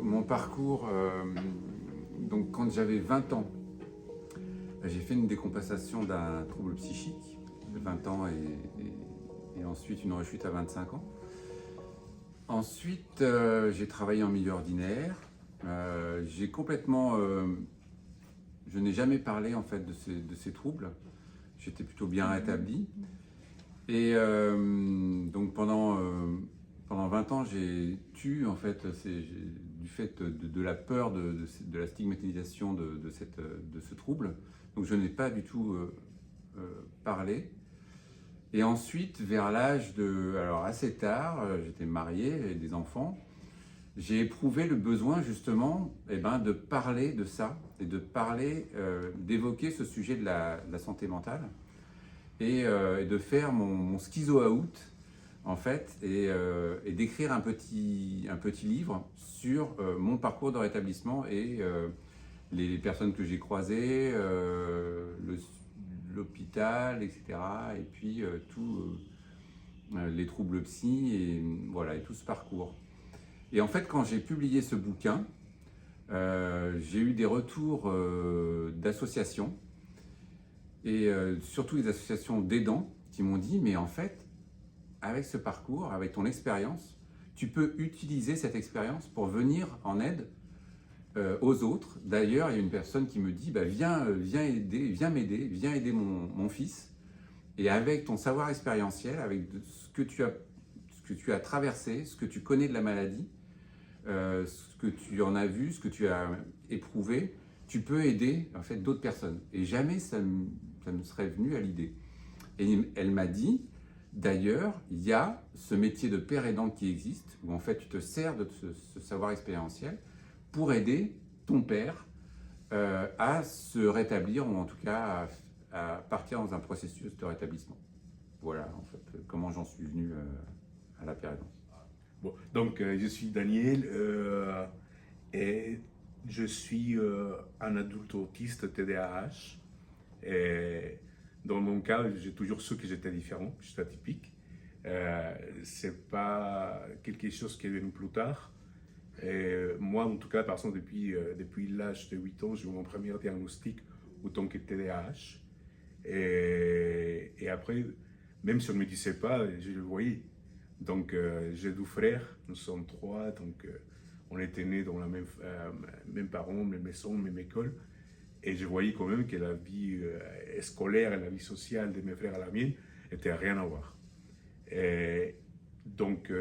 mon parcours, donc quand j'avais 20 ans, j'ai fait une décompensation d'un trouble psychique de 20 ans et ensuite une rechute à 25 ans. Ensuite, j'ai travaillé en milieu ordinaire. J'ai complètement... je n'ai jamais parlé en fait de ces troubles. J'étais plutôt bien rétabli. Et donc pendant 20 ans, j'ai tué en fait, du fait de la peur de la stigmatisation de ce trouble. Donc je n'ai pas du tout parlé. Et ensuite, vers l'âge de... Alors assez tard, j'étais marié, j'avais des enfants. J'ai éprouvé le besoin justement de parler de ça et de parler, d'évoquer ce sujet de la santé mentale et de faire mon schizo-out en fait et d'écrire un petit livre sur mon parcours de rétablissement et les personnes que j'ai croisées, l'hôpital, etc. Et puis tous les troubles psy et voilà, et tout ce parcours. Et en fait, quand j'ai publié ce bouquin, j'ai eu des retours d'associations et surtout des associations d'aidants qui m'ont dit mais en fait, avec ce parcours, avec ton expérience, tu peux utiliser cette expérience pour venir en aide aux autres. D'ailleurs, il y a une personne qui me dit viens m'aider, viens aider mon fils. Et avec ton savoir expérientiel, avec ce que tu as traversé, ce que tu connais de la maladie, ce que tu en as vu, ce que tu as éprouvé, tu peux aider en fait d'autres personnes. Et jamais ça me serait venu à l'idée. Et elle m'a dit, d'ailleurs, il y a ce métier de père aidant qui existe, où en fait tu te sers de ce savoir expérientiel pour aider ton père à se rétablir, ou en tout cas à partir dans un processus de rétablissement. Voilà en fait comment j'en suis venu à la père aidance. Bon, donc je suis Daniel et je suis un adulte autiste TDAH. Et dans mon cas, j'ai toujours su que j'étais différent, que j'étais atypique. C'est pas quelque chose qui est venu plus tard. Et moi, en tout cas, par exemple, depuis l'âge de 8 ans, j'ai eu mon premier diagnostic autant que TDAH. Et après, même si on ne me disait pas, je le voyais. Donc, j'ai 2 frères, nous sommes 3, donc on était nés dans la même parents, même maison, même école. Et je voyais quand même que la vie scolaire et la vie sociale de mes frères et la mienne n'étaient rien à voir. Et donc,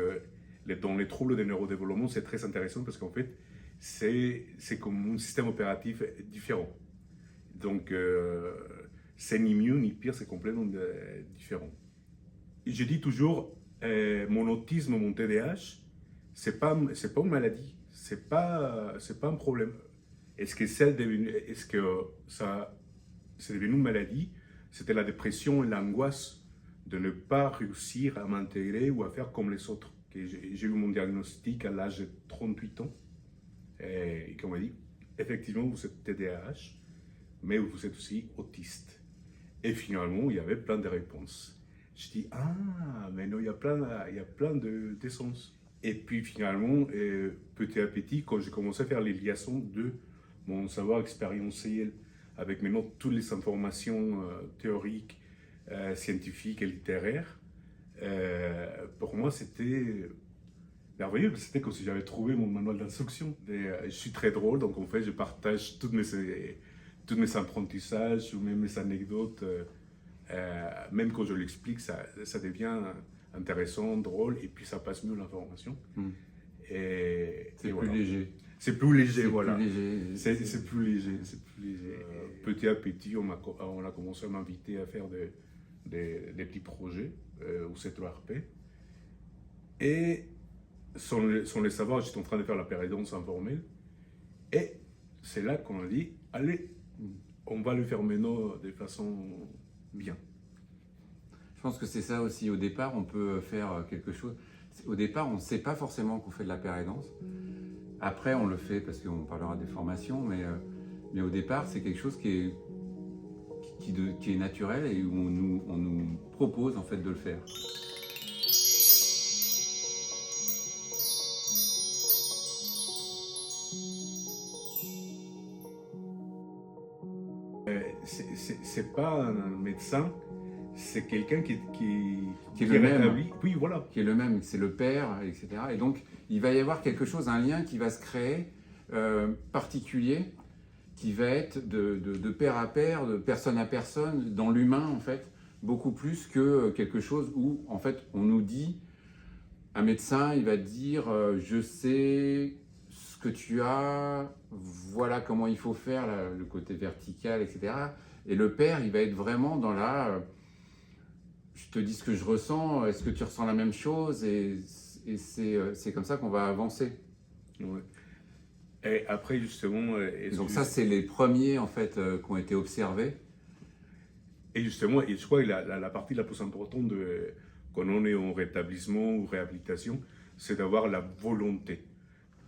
dans les troubles de neurodéveloppement, c'est très intéressant parce qu'en fait, c'est comme un système opératif différent. Donc, c'est ni mieux ni pire, c'est complètement différent. Je dis toujours, mon autisme, mon TDAH, c'est pas une maladie, c'est pas un problème. Est-ce que c'est devenu une maladie? C'était la dépression et l'angoisse de ne pas réussir à m'intégrer ou à faire comme les autres. J'ai eu mon diagnostic à l'âge de 38 ans et qu'on m'a dit, effectivement, vous êtes TDAH, mais vous êtes aussi autiste. Et finalement, il y avait plein de réponses. Je dis, mais non, il y a plein de sens. Et puis finalement, petit à petit, quand j'ai commencé à faire les liaisons de mon savoir expérientiel avec maintenant toutes les informations théoriques, scientifiques et littéraires, pour moi c'était merveilleux. C'était comme si j'avais trouvé mon manuel d'instruction. Je suis très drôle, donc en fait je partage tous mes apprentissages ou même mes anecdotes. Même quand je l'explique, ça devient intéressant, drôle, et puis ça passe mieux l'information. C'est plus léger. C'est plus léger, voilà. C'est plus léger. Petit à petit, on a commencé à m'inviter à faire des petits projets au C3RP. Et sans le savoir, j'étais en train de faire la pérédance informelle. Et c'est là qu'on a dit, allez, on va le faire maintenant de façon bien. Je pense que c'est ça aussi. Au départ, on peut faire quelque chose. Au départ, on ne sait pas forcément qu'on fait de la pérédance. Après, on le fait parce qu'on parlera des formations, mais au départ, c'est quelque chose qui est naturel et où on nous propose en fait de le faire. C'est pas un médecin, c'est quelqu'un Qui est le même. rétablit. Oui, voilà. Qui est le même, c'est le père, etc. Et donc, il va y avoir quelque chose, un lien qui va se créer particulier, qui va être de père à père, de personne à personne, dans l'humain, en fait, beaucoup plus que quelque chose où, en fait, on nous dit, un médecin, il va dire, je sais ce que tu as, voilà comment il faut faire, là, le côté vertical, etc. Et le père, il va être vraiment dans la... je te dis ce que je ressens, est-ce que tu ressens la même chose? Et c'est comme ça qu'on va avancer. Ouais. Et après, justement, Donc ça, c'est les premiers, en fait, qui ont été observés. et justement, et je crois que la partie la plus importante quand on est en rétablissement ou réhabilitation, c'est d'avoir la volonté.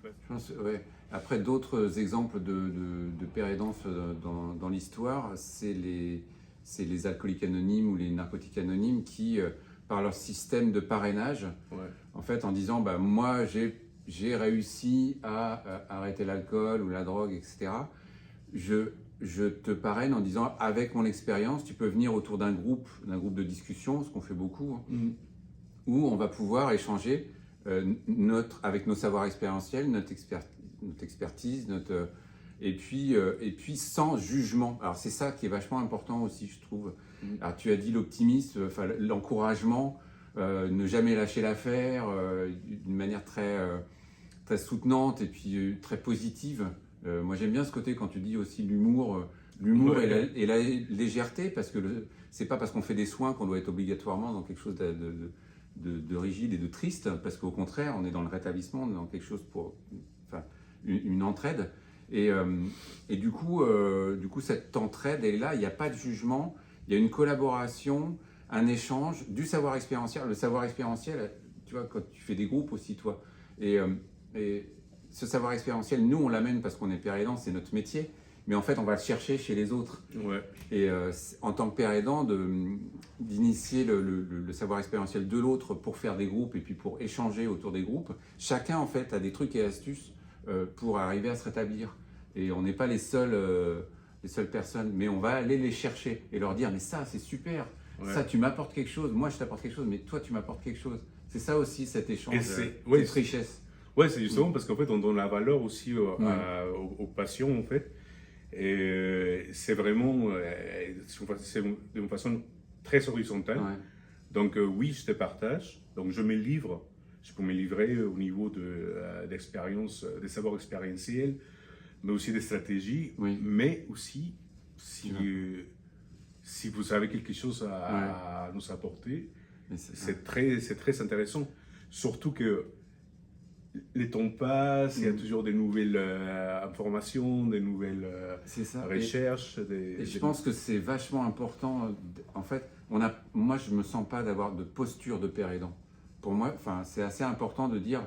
Je pense, ouais. Après, d'autres exemples de père aidance dans l'histoire, c'est les alcooliques anonymes ou les narcotiques anonymes qui, par leur système de parrainage, Ouais. en fait, en disant, bah, moi, j'ai réussi à arrêter l'alcool ou la drogue, etc. Je te parraine en disant, avec mon expérience, tu peux venir autour d'un groupe de discussion, ce qu'on fait beaucoup, hein, où on va pouvoir échanger avec nos savoirs expérientiels, notre expertise, et puis sans jugement. Alors c'est ça qui est vachement important aussi, je trouve. Alors tu as dit l'optimisme, enfin, l'encouragement, ne jamais lâcher l'affaire, d'une manière très soutenante et puis très positive. Moi j'aime bien ce côté quand tu dis aussi l'humour Ouais. et la légèreté, parce que c'est pas parce qu'on fait des soins qu'on doit être obligatoirement dans quelque chose de rigide et de triste, parce qu'au contraire, on est dans le rétablissement, on est dans quelque chose pour, enfin, une entraide. Et du coup, cette entraide est là, il n'y a pas de jugement, il y a une collaboration, un échange, du savoir expérientiel. Le savoir expérientiel, tu vois, quand tu fais des groupes aussi, toi, et ce savoir expérientiel, nous, on l'amène parce qu'on est père aidant, c'est notre métier, mais en fait, on va le chercher chez les autres. Ouais. Et en tant que père aidant, d'initier le savoir expérientiel de l'autre pour faire des groupes et puis pour échanger autour des groupes, chacun en fait a des trucs et astuces pour arriver à se rétablir. Et on n'est pas les seules personnes, mais on va aller les chercher et leur dire, mais ça c'est super, Ouais. ça tu m'apportes quelque chose, moi je t'apporte quelque chose, mais toi tu m'apportes quelque chose. C'est ça aussi cet échange, Et ouais, cette richesse. ouais, c'est justement parce qu'en fait, on donne la valeur aussi Ouais. aux patients, en fait. Et c'est vraiment, c'est d'une façon très horizontale. Ouais. Donc oui, je te partage. Donc je me livre. Je peux me livrer au niveau d'expérience, des savoirs expérientiels, mais aussi des stratégies. Oui. Mais aussi, si vous avez quelque chose à nous apporter, c'est très intéressant. Surtout que les temps passent, il y a toujours des nouvelles informations, des nouvelles recherches. Et je pense que c'est vachement important. En fait, moi, je ne me sens pas d'avoir de posture de père aidant. Pour moi, c'est assez important de dire,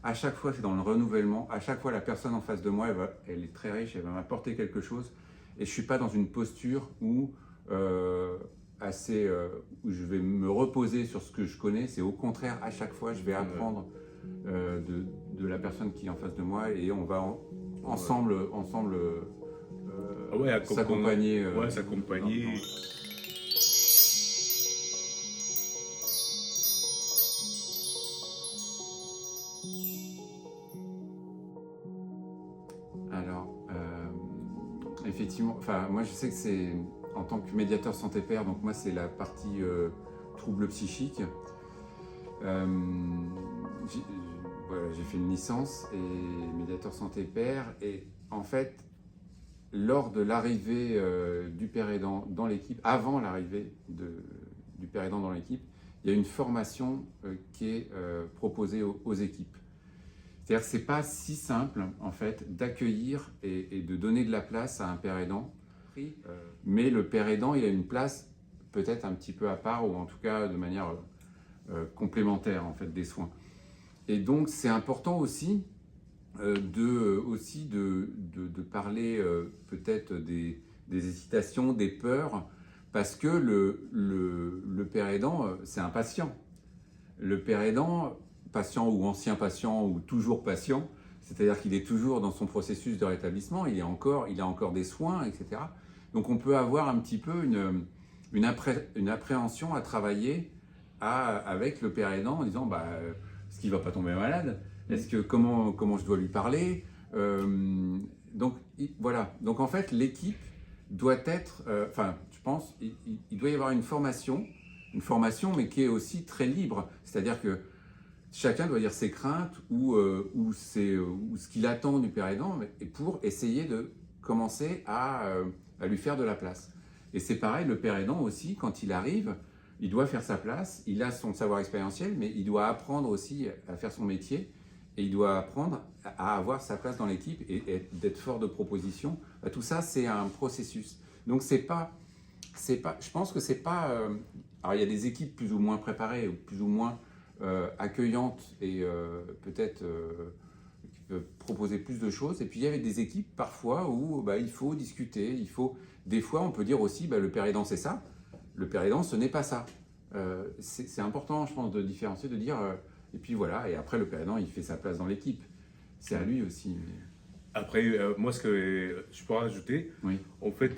à chaque fois, c'est dans le renouvellement, à chaque fois, la personne en face de moi, elle est très riche, elle va m'apporter quelque chose. Et je ne suis pas dans une posture où où je vais me reposer sur ce que je connais. C'est au contraire, à chaque fois, je vais apprendre de la personne qui est en face de moi et on va ensemble s'accompagner. S'accompagner. Alors, effectivement, moi je sais que c'est en tant que médiateur santé-père, donc moi c'est la partie troubles psychiques. J'ai fait une licence et médiateur santé-père, et en fait, lors de l'arrivée du père aidant dans l'équipe, avant l'arrivée du père aidant dans l'équipe, il y a une formation qui est proposée aux équipes. C'est-à-dire que c'est pas si simple en fait d'accueillir et de donner de la place à un père aidant, mais le père aidant il a une place peut-être un petit peu à part, ou en tout cas de manière complémentaire en fait des soins. Et donc c'est important aussi de parler peut-être des hésitations, des peurs, parce que le père aidant c'est un patient. Le père aidant, patient ou ancien patient ou toujours patient, C'est-à-dire qu'il est toujours dans son processus de rétablissement, il a encore des soins, etc. Donc on peut avoir un petit peu une appréhension à travailler avec le père aidant en disant est-ce qu'il ne va pas tomber malade? Comment je dois lui parler? Voilà. Donc en fait, l'équipe doit être, je pense, il doit y avoir une formation mais qui est aussi très libre. C'est-à-dire que chacun doit dire ses craintes ou ce qu'il attend du père aidant et pour essayer de commencer à lui faire de la place. Et c'est pareil, le père aidant aussi, quand il arrive, il doit faire sa place, il a son savoir expérientiel, mais il doit apprendre aussi à faire son métier et il doit apprendre à avoir sa place dans l'équipe et d'être fort de proposition. Tout ça, c'est un processus. Donc je pense que c'est pas... alors il y a des équipes plus ou moins préparées ou plus ou moins accueillantes et peut-être qui peuvent proposer plus de choses. Et puis il y avait des équipes parfois où il faut discuter, des fois on peut dire aussi le père aidant c'est ça, le père aidant ce n'est pas ça. C'est important je pense de différencier, de dire et puis voilà, et après le père aidant il fait sa place dans l'équipe. C'est à lui aussi. Après, moi ce que je pourrais ajouter, Oui. en fait,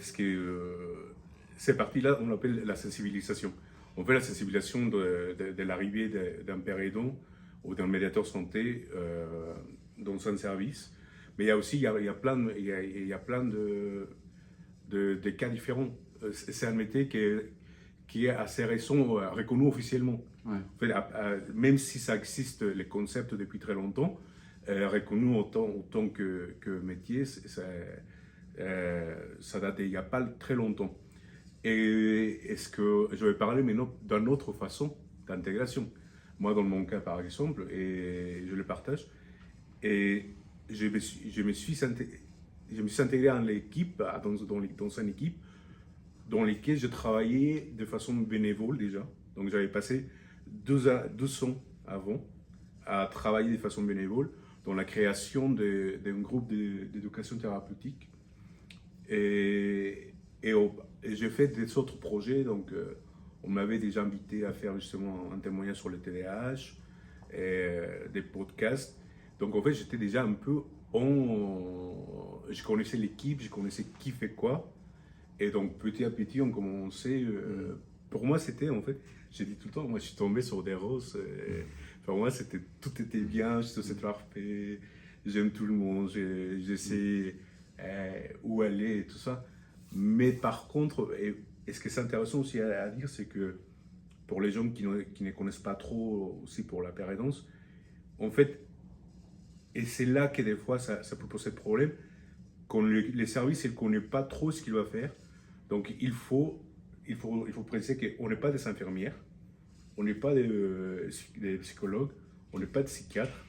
cette partie-là, on l'appelle la sensibilisation. On fait la sensibilisation de l'arrivée d'un père aidant ou d'un médiateur santé dans un service. Mais il y a aussi il y a plein de cas différents. C'est un métier qui est assez récent, reconnu officiellement. Ouais. En fait, même si ça existe, les concepts depuis très longtemps, reconnu autant que métier, ça date il n'y a pas très longtemps. Et est-ce que je vais parler maintenant d'une autre façon d'intégration? Moi, dans mon cas, par exemple, et je le partage, et je me suis intégré dans l'équipe, dans une équipe dans laquelle je travaillais de façon bénévole déjà. Donc, j'avais passé 2 ans avant à travailler de façon bénévole dans la création d'un groupe d'éducation thérapeutique. Et j'ai fait des autres projets, donc on m'avait déjà invité à faire justement un témoignage sur le TDAH, des podcasts. Donc en fait, j'étais déjà un peu je connaissais l'équipe, je connaissais qui fait quoi. Et donc petit à petit, on commençait. Pour moi, c'était en fait, j'ai dit tout le temps, moi je suis tombé sur des roses. Pour moi, tout était bien, je suis parfait, j'aime tout le monde, je sais où aller et tout ça. Mais par contre, et ce qui est intéressant aussi à dire, c'est que pour les gens qui ne connaissent pas trop aussi pour la père aidance, en fait, et c'est là que des fois ça peut poser problème, quand les services ne connaissent pas trop ce qu'il va faire. Donc il faut préciser qu'on n'est pas des infirmières, on n'est pas des psychologues, on n'est pas de psychiatres,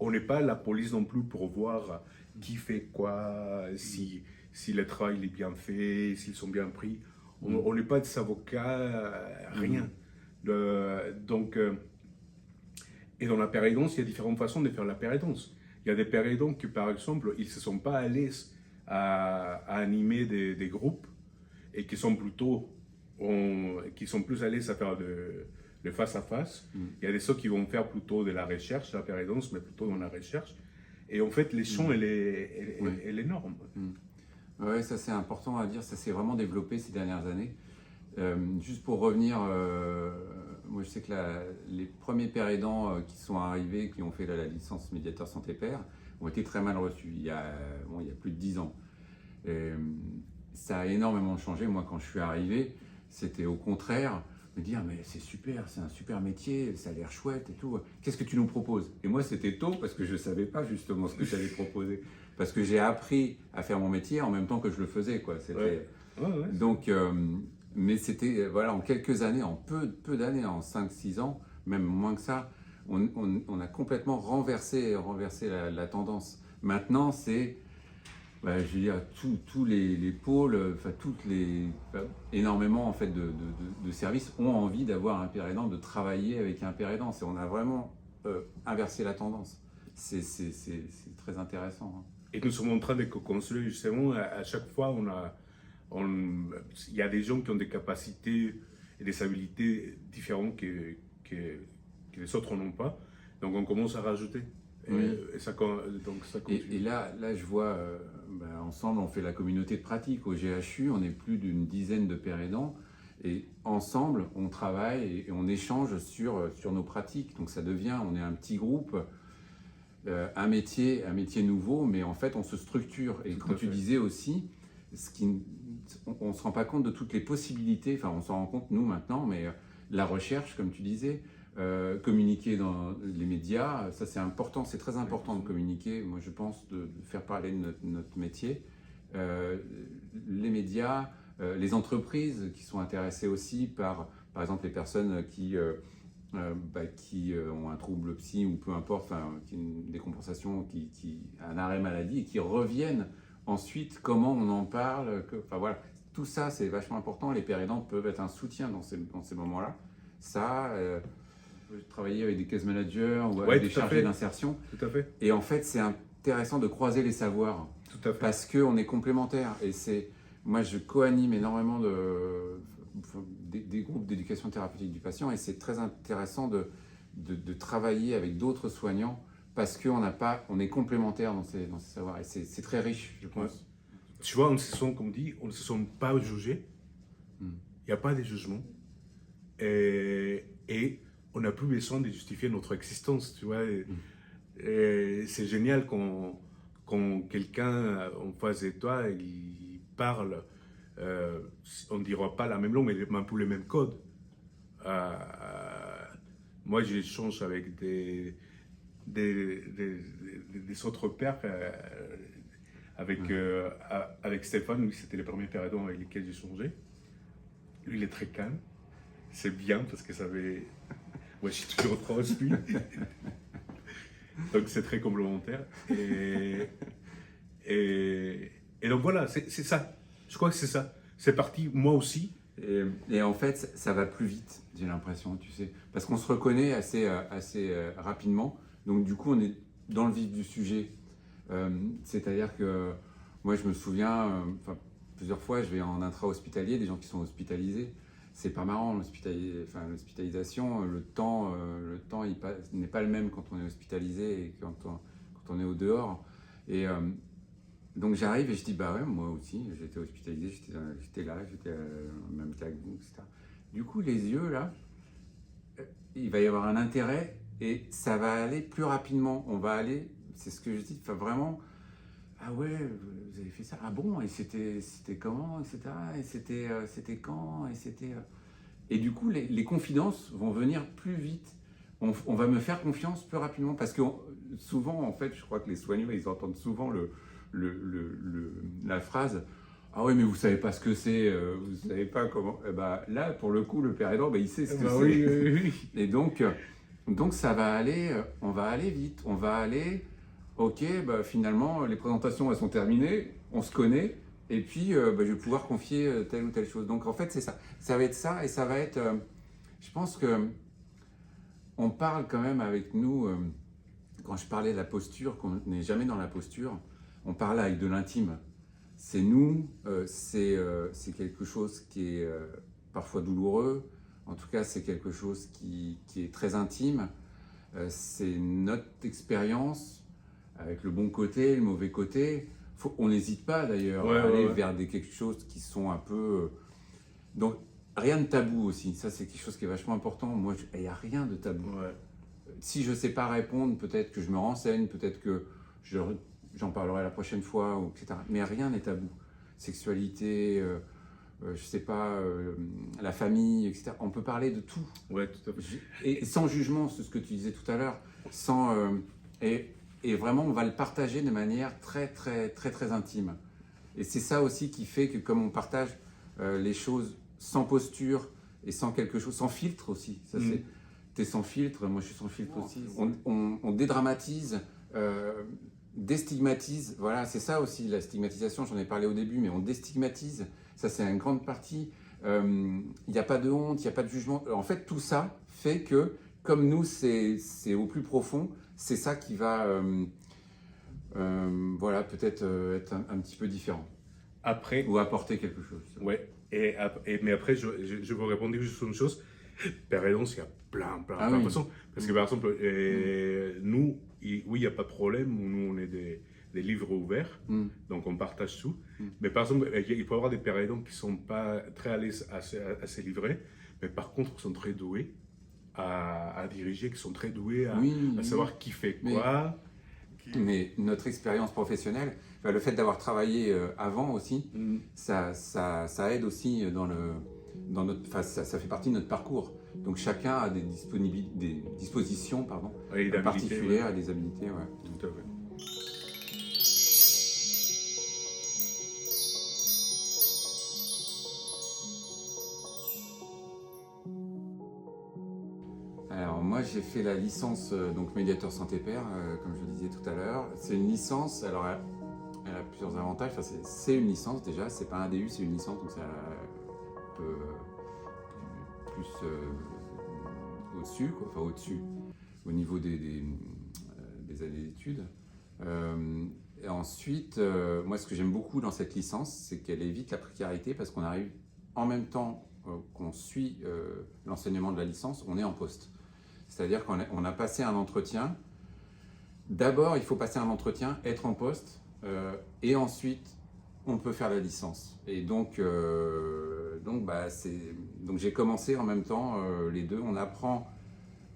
on n'est pas la police non plus pour voir qui fait quoi, si le travail est bien fait, s'ils sont bien pris. On n'est pas des avocats, rien. Et dans la père aidance, il y a différentes façons de faire la père aidance. Il y a des pères aidants qui, par exemple, ils ne se sont pas à l'aise à animer des groupes et qui sont plus à l'aise à faire le face-à-face. Il y a des ceux qui vont faire plutôt de la recherche, la père aidance, mais plutôt dans la recherche. Et en fait, les champs, elle est énorme. Oui, ça c'est important à dire, ça s'est vraiment développé ces dernières années. Juste pour revenir, moi je sais que les premiers pères aidants qui sont arrivés, qui ont fait la licence médiateur santé-père, ont été très mal reçus il y a plus de 10 ans. Ça a énormément changé. Moi quand je suis arrivé, c'était au contraire, me dire mais c'est super, c'est un super métier, ça a l'air chouette et tout. Qu'est-ce que tu nous proposes? Et moi c'était tôt parce que je ne savais pas justement ce que j'allais proposer. Parce que j'ai appris à faire mon métier en même temps que je le faisais, quoi. Ouais. Donc, mais c'était, voilà, en quelques années, en peu d'années, en 5-6 ans, même moins que ça, on a complètement renversé la tendance. Maintenant, c'est, je veux dire, tous les pôles, énormément en fait de services ont envie d'avoir un père aidant, de travailler avec un père aidant. On a vraiment inversé la tendance. C'est très intéressant. Hein. Et nous sommes en train de construire justement, à chaque fois, il y a des gens qui ont des capacités et des habilités différentes que les autres n'ont pas. Donc on commence à rajouter. Oui. Et ça, donc ça Et continue. là, je vois, ensemble, on fait la communauté de pratique. Au GHU, on est plus d'une dizaine de pères aidants. Et ensemble, on travaille et on échange sur nos pratiques. Donc ça devient, on est un petit groupe, un métier nouveau, mais en fait, on se structure. Et Tout quand à tu fait. disais aussi, on ne se rend pas compte de toutes les possibilités, enfin, on s'en rend compte nous maintenant, mais la recherche, comme tu disais, communiquer dans les médias, ça c'est important, c'est très important de communiquer. Moi, je pense de faire parler de notre métier. Euh, les médias, les entreprises qui sont intéressées aussi par exemple, les personnes qui ont un trouble psy ou peu importe, enfin, une décompensation, un arrêt maladie et qui reviennent ensuite, comment on en parle, enfin voilà, tout ça c'est vachement important. Les pères aidants peuvent être un soutien dans ces moments-là. Ça, travailler avec des case managers ou avec Ouais, des tout à chargés fait. d'insertion. Tout à fait. Et en fait, c'est intéressant de croiser les savoirs Tout à fait. parce qu'on est complémentaires. Et moi, je co-anime énormément des groupes d'éducation thérapeutique du patient et c'est très intéressant de travailler avec d'autres soignants parce on est complémentaires dans ces savoirs et c'est très riche, je pense. Ouais. Tu vois, on se sent, comme dit, on ne se sent pas jugé. Il n'y a pas de jugement. Et on n'a plus besoin de justifier notre existence, tu vois. Et c'est génial quand quelqu'un en face de toi, il parle, on ne dira pas la même langue, mais même pour les mêmes codes. Euh, moi, j'échange avec des autres pères, avec Stéphane, lui, c'était le premier père aidant avec lequel j'ai changé. Lui, il est très calme. C'est bien parce que ça avait... Moi, je suis toujours proche, lui. Donc, c'est très complémentaire. Et donc, voilà, c'est ça. Je crois que c'est ça. C'est parti, moi aussi. Et en fait, ça va plus vite, j'ai l'impression, tu sais. Parce qu'on se reconnaît assez rapidement. Donc, du coup, on est dans le vif du sujet. C'est-à-dire que moi, je me souviens, plusieurs fois, je vais en intra-hospitalier, des gens qui sont hospitalisés. C'est pas marrant, l'hospitalisation, le temps n'est pas le même quand on est hospitalisé et quand on est au dehors. Et donc j'arrive et je dis, bah ouais, moi aussi, j'ai été hospitalisé, j'étais là, j'étais en même cas que vous, etc. Du coup, les yeux, là, il va y avoir un intérêt et ça va aller plus rapidement. On va aller, c'est ce que je dis, enfin vraiment, ah ouais, vous avez fait ça, ah bon, et c'était comment, etc. Et c'était quand, et c'était... Et du coup, les confidences vont venir plus vite. On va me faire confiance plus rapidement parce que souvent, en fait, je crois que les soignants, ils entendent souvent la phrase « Ah oui, mais vous savez pas ce que c'est, vous savez pas comment... » là, pour le coup, le père aidant, il sait ce que c'est. Oui, oui, oui. Et donc ça va aller, on va aller vite. On va aller, ok, finalement, les présentations, elles sont terminées, on se connaît. Et puis, je vais pouvoir confier telle ou telle chose. Donc, en fait, c'est ça. Ça va être ça et ça va être... je pense que on parle quand même avec nous, quand je parlais de la posture, qu'on n'est jamais dans la posture, on parle avec de l'intime. C'est nous, c'est quelque chose qui est parfois douloureux. En tout cas, c'est quelque chose qui est très intime. C'est notre expérience avec le bon côté, le mauvais côté. On n'hésite pas d'ailleurs à aller vers quelque chose qui sont un peu... Donc, rien de tabou aussi. Ça, c'est quelque chose qui est vachement important. Moi, il n'y a rien de tabou. Ouais. Si je ne sais pas répondre, peut-être que je me renseigne, peut-être que j'en parlerai la prochaine fois, etc. Mais rien n'est tabou. Sexualité, je sais pas, la famille, etc. On peut parler de tout. Ouais, tout à fait. Et sans jugement, c'est ce que tu disais tout à l'heure. Et vraiment, on va le partager de manière très, très, très, très intime. Et c'est ça aussi qui fait que comme on partage les choses sans posture et sans quelque chose, sans filtre aussi. Ça, t'es sans filtre, moi je suis sans filtre aussi. On dédramatise, déstigmatise. Voilà, c'est ça aussi la stigmatisation. J'en ai parlé au début, mais on déstigmatise. Ça, c'est une grande partie. Il n'y a pas de honte, il n'y a pas de jugement. En fait, tout ça fait que, comme nous, c'est au plus profond. C'est ça qui va, voilà, peut-être être un petit peu différent. Après, ou apporter quelque chose. Ouais. Mais après, je veux répondre juste sur une chose. Père Aidance, il y a plein Ah de oui. façons. Parce que par exemple, nous, oui, il n'y a pas de problème. Nous, on est des livres ouverts. Donc, on partage tout. Mais par exemple, il peut y avoir des pères aidants qui ne sont pas très à l'aise à se livrer. Mais par contre, ils sont très doués à diriger, qui sont très doués à savoir qui fait quoi. Mais notre expérience professionnelle, enfin, le fait d'avoir travaillé avant aussi, ça aide aussi dans notre, enfin, ça fait partie de notre parcours. Donc chacun a des dispositions particulières et des habilités. Ouais. Tout à fait. Alors moi j'ai fait la licence donc médiateur santé père, comme je le disais tout à l'heure. C'est une licence, alors elle a plusieurs avantages. Enfin, c'est une licence déjà, c'est pas un DU, c'est une licence, donc c'est un peu plus au-dessus, quoi. Enfin au-dessus, au niveau des années d'études. Et ensuite, moi ce que j'aime beaucoup dans cette licence, c'est qu'elle évite la précarité parce qu'on arrive en même temps qu'on suit l'enseignement de la licence, on est en poste. C'est-à-dire qu'on a passé un entretien. D'abord, il faut passer un entretien, être en poste, et ensuite, on peut faire la licence. Et donc j'ai commencé en même temps les deux. On apprend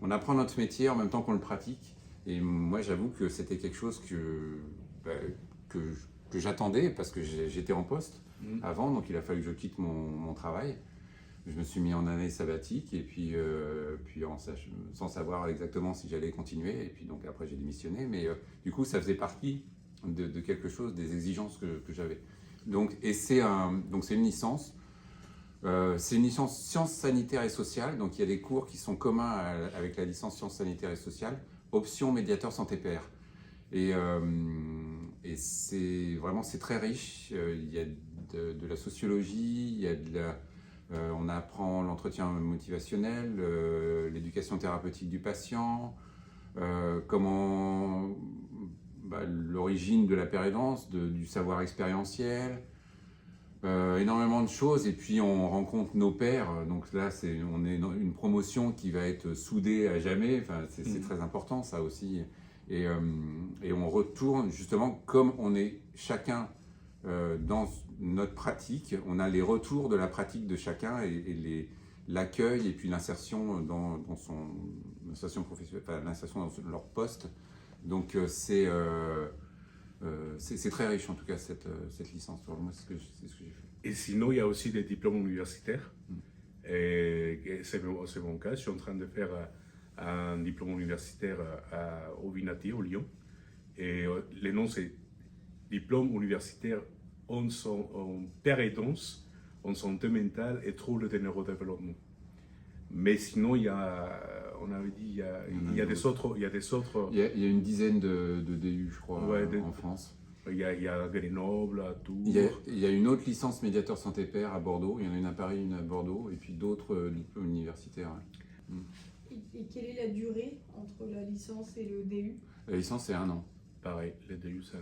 notre métier en même temps qu'on le pratique. Et moi, j'avoue que c'était quelque chose que j'attendais parce que j'étais en poste avant, donc il a fallu que je quitte mon travail. Je me suis mis en année sabbatique et puis sans savoir exactement si j'allais continuer. Et puis donc après j'ai démissionné, mais du coup ça faisait partie de quelque chose, des exigences que j'avais. Donc c'est une licence. C'est une licence sciences sanitaires et sociales. Donc il y a des cours qui sont communs avec la licence sciences sanitaires et sociales. Option médiateur santé père. Et c'est très riche. Il y a de la sociologie, il y a on apprend l'entretien motivationnel, l'éducation thérapeutique du patient, l'origine de la pérédance, du savoir expérientiel, énormément de choses. Et puis on rencontre nos pairs. Donc là, on est dans une promotion qui va être soudée à jamais. Enfin, c'est très important ça aussi. Et on retourne justement comme on est chacun dans notre pratique, on a les retours de la pratique de chacun et l'accueil et puis l'insertion dans son insertion professionnelle, enfin, l'insertion dans leur poste. Donc c'est très riche en tout cas cette licence. Pour moi, c'est ce que j'ai fait. Et sinon, il y a aussi des diplômes universitaires. Et c'est mon cas. Je suis en train de faire un diplôme universitaire au Vinati, au Lyon. Et le nom, c'est diplôme universitaire en père aidance, en santé mentale et troubles de neurodéveloppement. Mais sinon, on avait dit, il y a des autres. Il y a une dizaine de DU, je crois, en France. Il y a Grenoble, à Tours. Il y a une autre licence médiateur santé père à Bordeaux. Il y en a une à Paris, une à Bordeaux, et puis d'autres diplômes universitaires. Et quelle est la durée entre la licence et le DU? La licence, c'est 1 an. Pareil, les DU, ça.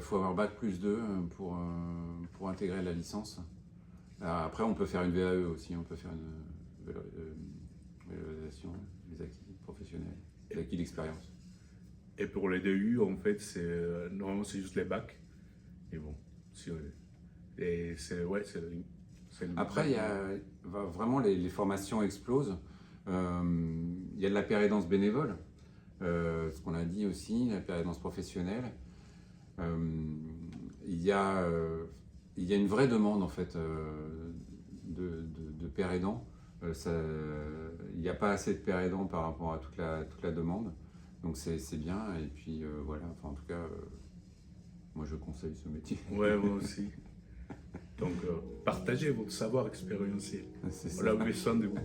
Faut avoir bac plus 2 pour intégrer la licence. Alors après, on peut faire une VAE aussi. On peut faire une valorisation des acquis professionnels, des acquis d'expérience. Et pour les DU, en fait, normalement, c'est juste les bacs. Et bon, Après, vraiment les formations explosent. Il y a de la pérédance bénévole, ce qu'on a dit aussi, la pérédance professionnelle. Il y a une vraie demande en fait de pères aidants. Il n'y a pas assez de pères aidants par rapport à toute la demande. Donc c'est bien, et puis voilà, enfin en tout cas, moi je conseille ce métier. Ouais, moi aussi. Donc partagez votre savoir expérientiel. On a besoin de vous.